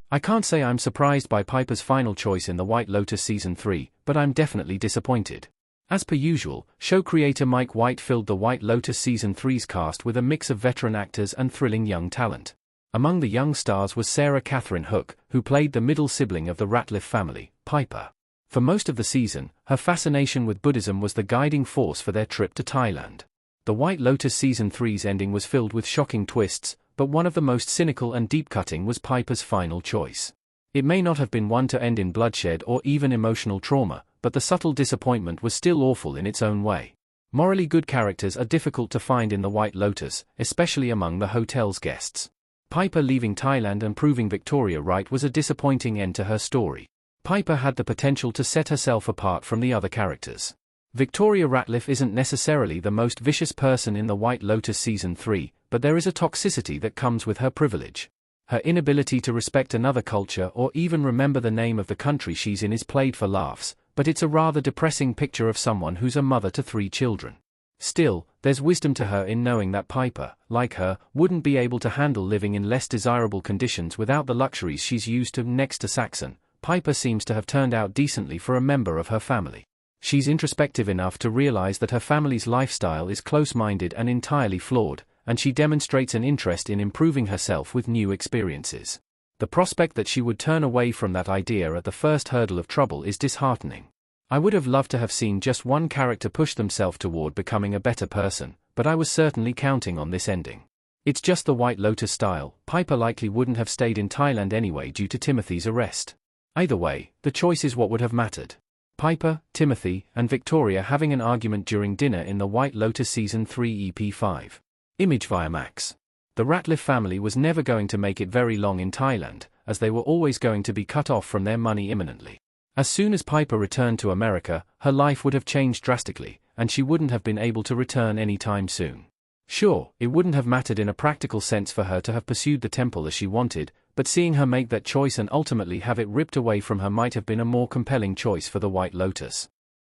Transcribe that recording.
I can't say I'm surprised by Piper's final choice in The White Lotus Season 3, but I'm definitely disappointed. As per usual, show creator Mike White filled The White Lotus Season 3's cast with a mix of veteran actors and thrilling young talent. Among the young stars was Sarah Catherine Hook, who played the middle sibling of the Ratliff family, Piper. For most of the season, her fascination with Buddhism was the guiding force for their trip to Thailand. The White Lotus Season 3's ending was filled with shocking twists, but one of the most cynical and deep-cutting was Piper's final choice. It may not have been one to end in bloodshed or even emotional trauma, but the subtle disappointment was still awful in its own way. Morally good characters are difficult to find in The White Lotus, especially among the hotel's guests. Piper leaving Thailand and proving Victoria right was a disappointing end to her story. Piper had the potential to set herself apart from the other characters. Victoria Ratliff isn't necessarily the most vicious person in The White Lotus Season 3, but there is a toxicity that comes with her privilege. Her inability to respect another culture or even remember the name of the country she's in is played for laughs, but it's a rather depressing picture of someone who's a mother to 3 children. Still, there's wisdom to her in knowing that Piper, like her, wouldn't be able to handle living in less desirable conditions without the luxuries she's used to. Next to Saxon, Piper seems to have turned out decently for a member of her family. She's introspective enough to realize that her family's lifestyle is close-minded and entirely flawed, and she demonstrates an interest in improving herself with new experiences. The prospect that she would turn away from that idea at the first hurdle of trouble is disheartening. I would have loved to have seen just one character push themselves toward becoming a better person, but I was certainly counting on this ending. It's just the White Lotus style. Piper likely wouldn't have stayed in Thailand anyway due to Timothy's arrest. Either way, the choice is what would have mattered. Piper, Timothy, and Victoria having an argument during dinner in The White Lotus Season 3 EP 5. Image via Max. The Ratliff family was never going to make it very long in Thailand, as they were always going to be cut off from their money imminently. As soon as Piper returned to America, her life would have changed drastically, and she wouldn't have been able to return anytime soon. Sure, it wouldn't have mattered in a practical sense for her to have pursued the temple as she wanted, but seeing her make that choice and ultimately have it ripped away from her might have been a more compelling choice for The White Lotus.